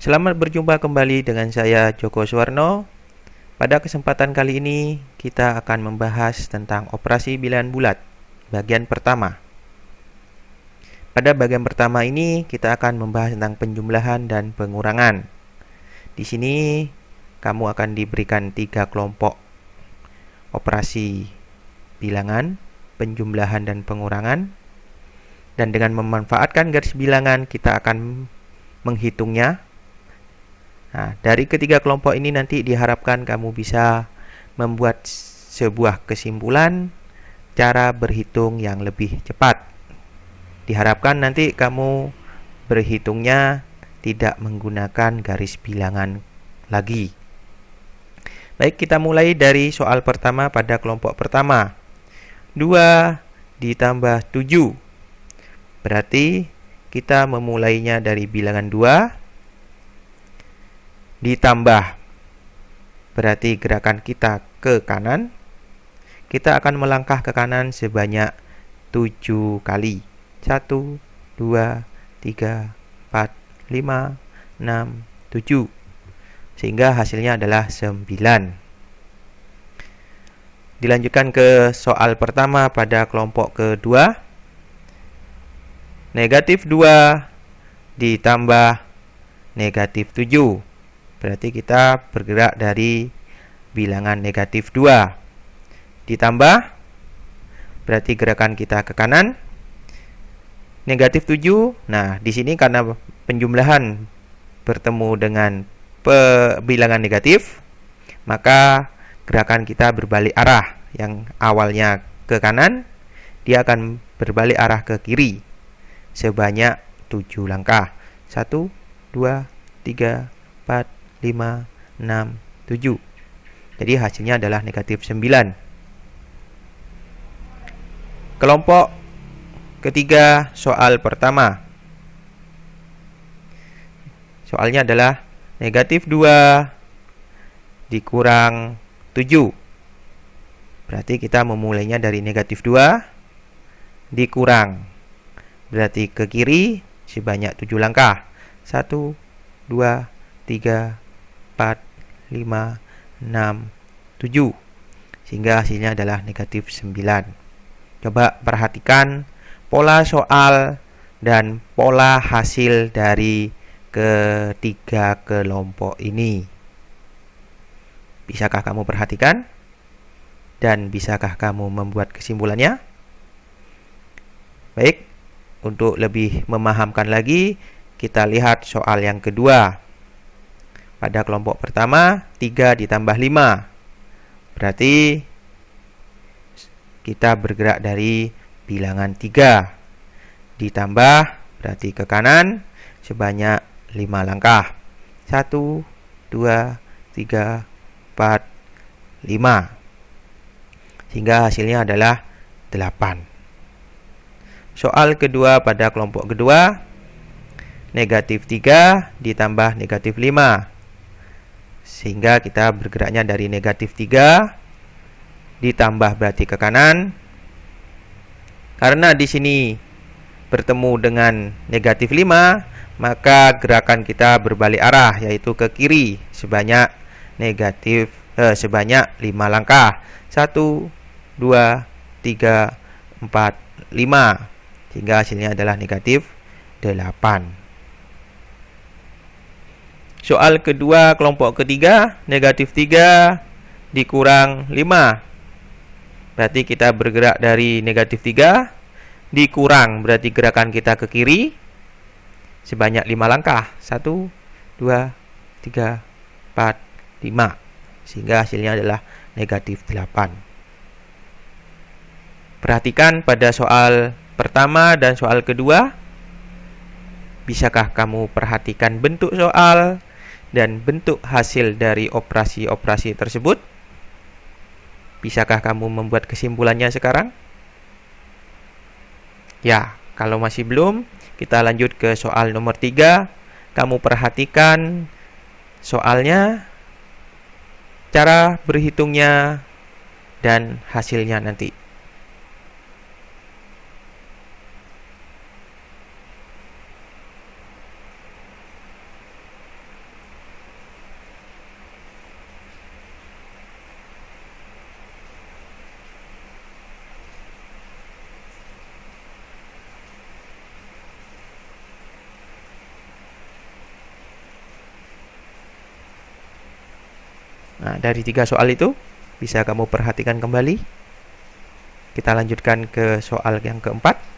Selamat berjumpa kembali dengan saya Joko Suwarno. Pada kesempatan kali ini kita akan membahas tentang operasi bilangan bulat bagian pertama. Pada bagian pertama ini kita akan membahas tentang penjumlahan dan pengurangan. Di sini kamu akan diberikan 3 kelompok operasi bilangan, penjumlahan dan pengurangan. Dan dengan memanfaatkan garis bilangan kita akan menghitungnya. Nah, dari ketiga kelompok ini nanti diharapkan kamu bisa membuat sebuah kesimpulan cara berhitung yang lebih cepat. Diharapkan nanti kamu berhitungnya tidak menggunakan garis bilangan lagi. Baik, kita mulai dari soal pertama pada kelompok pertama. 2 ditambah 7. Berarti kita memulainya dari bilangan 2 ditambah, berarti gerakan kita ke kanan. Kita akan melangkah ke kanan sebanyak 7 kali. 1, 2, 3, 4, 5, 6, 7. Sehingga hasilnya adalah 9. Dilanjutkan ke soal pertama pada kelompok kedua. Negatif 2 ditambah negatif 7. Berarti kita bergerak dari bilangan negatif 2. Ditambah, berarti gerakan kita ke kanan. Negatif 7. Nah, di sini karena penjumlahan bertemu dengan bilangan negatif, maka gerakan kita berbalik arah. Yang awalnya ke kanan, dia akan berbalik arah ke kiri sebanyak 7 langkah. 1, 2, 3, 4, 5, 6, 7. Jadi hasilnya adalah negatif 9. Kelompok ketiga soal pertama. Soalnya adalah negatif 2 dikurang 7. Berarti kita memulainya dari negatif 2 dikurang, berarti ke kiri sebanyak 7 langkah. 1, 2, 3, 4, 5, 6, 7. Sehingga hasilnya adalah negatif 9. Coba perhatikan pola soal dan pola hasil dari ketiga kelompok ini. Bisakah kamu perhatikan? Dan bisakah kamu membuat kesimpulannya? Baik, untuk lebih memahamkan lagi, kita lihat soal yang kedua. Pada kelompok pertama, 3 ditambah 5. Berarti kita bergerak dari bilangan 3. Ditambah, berarti ke kanan sebanyak 5 langkah. 1, 2, 3, 4, 5. Sehingga hasilnya adalah 8. Soal kedua pada kelompok kedua, negatif 3 ditambah negatif 5. Sehingga kita bergeraknya dari negatif 3 ditambah berarti ke kanan. Karena di sini bertemu dengan negatif 5, maka gerakan kita berbalik arah, yaitu ke kiri sebanyak sebanyak 5 langkah. 1, 2, 3, 4, 5. Sehingga hasilnya adalah negatif 8. Soal kedua kelompok ketiga, negatif 3 dikurang 5. Berarti kita bergerak dari negatif 3 dikurang, berarti gerakan kita ke kiri sebanyak 5 langkah. 1, 2, 3, 4, 5. Sehingga hasilnya adalah negatif 8. Perhatikan pada soal pertama dan soal kedua. Bisakah kamu perhatikan bentuk soal dan bentuk hasil dari operasi-operasi tersebut? Bisakah kamu membuat kesimpulannya sekarang? Ya, kalau masih belum, kita lanjut ke soal nomor 3. Kamu perhatikan soalnya, cara berhitungnya, dan hasilnya nanti. Nah, dari 3 soal itu bisa kamu perhatikan kembali. Kita lanjutkan ke soal yang keempat.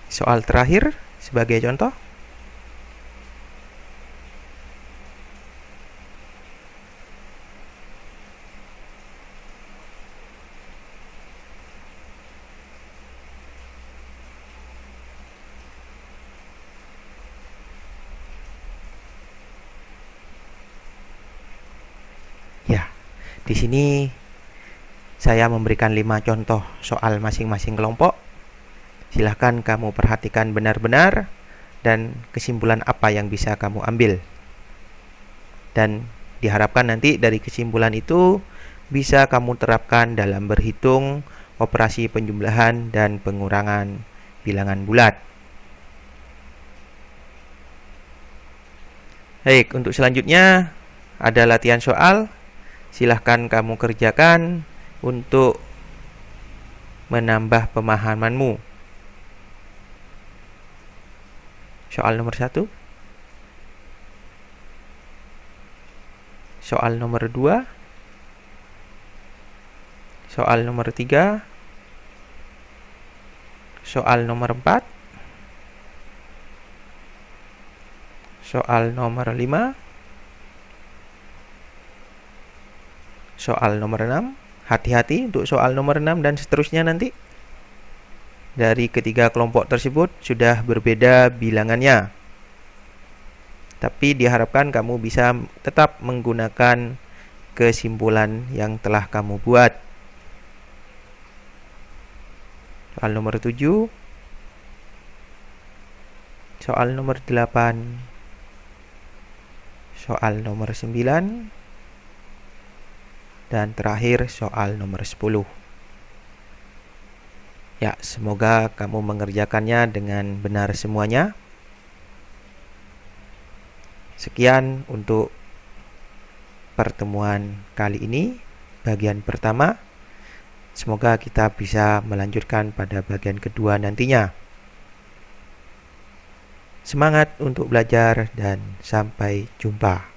Soal terakhir sebagai contoh. Ya, di sini saya memberikan 5 contoh soal masing-masing kelompok. Silahkan kamu perhatikan benar-benar dan kesimpulan apa yang bisa kamu ambil. Dan diharapkan nanti dari kesimpulan itu bisa kamu terapkan dalam berhitung operasi penjumlahan dan pengurangan bilangan bulat. Baik, untuk selanjutnya ada latihan soal. Silahkan kamu kerjakan untuk menambah pemahamanmu. Soal nomor 1, soal nomor 2, soal nomor 3, soal nomor 4, soal nomor 5, soal nomor 6. Hati-hati untuk soal nomor 6 dan seterusnya nanti. Dari ketiga kelompok tersebut sudah berbeda bilangannya. Tapi diharapkan kamu bisa tetap menggunakan kesimpulan yang telah kamu buat. Soal nomor 7, soal nomor 8, soal nomor 9, dan terakhir soal nomor 10. Ya, semoga kamu mengerjakannya dengan benar semuanya. Sekian untuk pertemuan kali ini, bagian pertama. Semoga kita bisa melanjutkan pada bagian kedua nantinya. Semangat untuk belajar dan sampai jumpa.